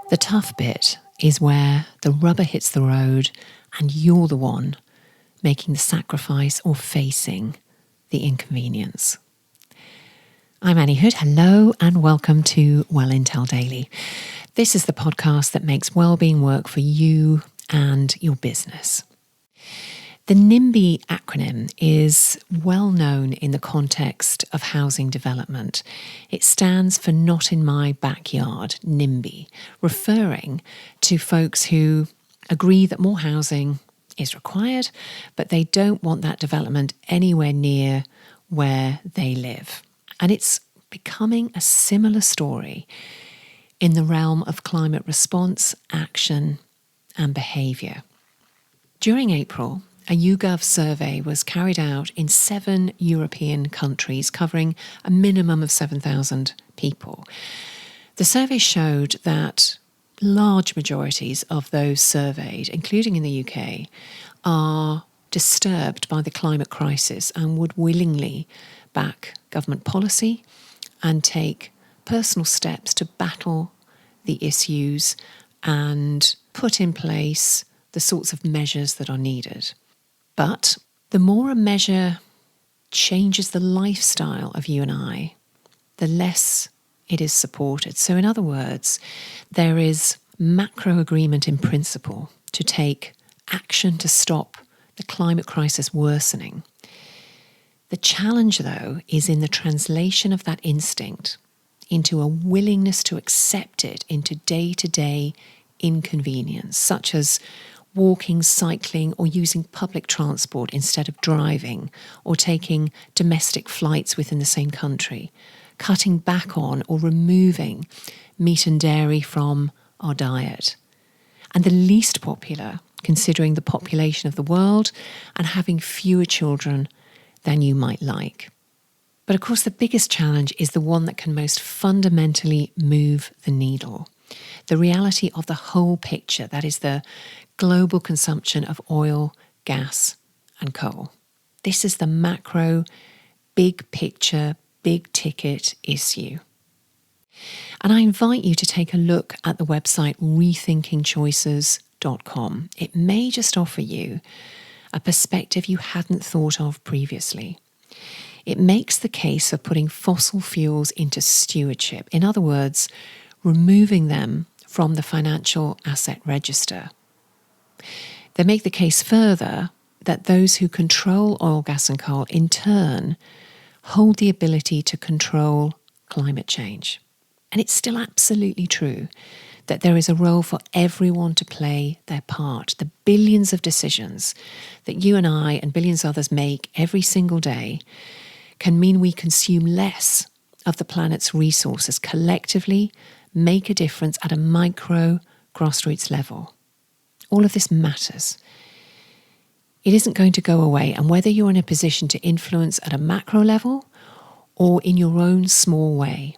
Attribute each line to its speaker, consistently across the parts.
Speaker 1: The tough bit is where the rubber hits the road and you're the one making the sacrifice or facing the inconvenience. I'm Annie Hood. Hello and welcome to Well Intel Daily. This is the podcast that makes wellbeing work for you and your business. The NIMBY acronym is well known in the context of housing development. It stands for Not in My Backyard, NIMBY, referring to folks who agree that more housing is required, but they don't want that development anywhere near where they live. And it's becoming a similar story in the realm of climate response, action, and behaviour. During April, a YouGov survey was carried out in 7 European countries, covering a minimum of 7,000 people. The survey showed that large majorities of those surveyed, including in the UK, are disturbed by the climate crisis and would willingly back government policy and take personal steps to battle the issues and put in place the sorts of measures that are needed. But the more a measure changes the lifestyle of you and I, the less it is supported. So in other words, there is macro agreement in principle to take action to stop the climate crisis worsening. The challenge, though, is in the translation of that instinct into a willingness to accept it into day-to-day inconvenience, such as walking, cycling, or using public transport instead of driving, or taking domestic flights within the same country, cutting back on or removing meat and dairy from our diet. And the least popular, considering the population of the world and having fewer children than you might like. But of course, the biggest challenge is the one that can most fundamentally move the needle. The reality of the whole picture, that is the global consumption of oil, gas, and coal. This is the macro, big picture, big ticket issue. And I invite you to take a look at the website rethinkingchoices.com. It may just offer you a perspective you hadn't thought of previously. It makes the case for putting fossil fuels into stewardship. In other words, removing them from the financial asset register. They make the case further that those who control oil, gas and coal in turn hold the ability to control climate change. And it's still absolutely true that there is a role for everyone to play their part. The billions of decisions that you and I and billions of others make every single day can mean we consume less of the planet's resources collectively, make a difference at a micro grassroots level. All of this matters. It isn't going to go away, and whether you're in a position to influence at a macro level or in your own small way,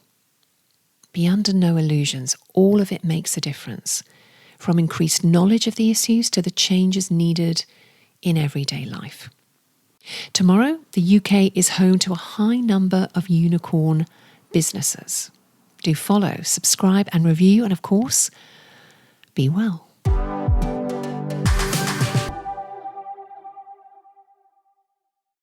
Speaker 1: be under no illusions, all of it makes a difference, from increased knowledge of the issues to the changes needed in everyday life. Tomorrow, the UK is home to a high number of unicorn businesses. Do follow, subscribe and review, and of course, be well.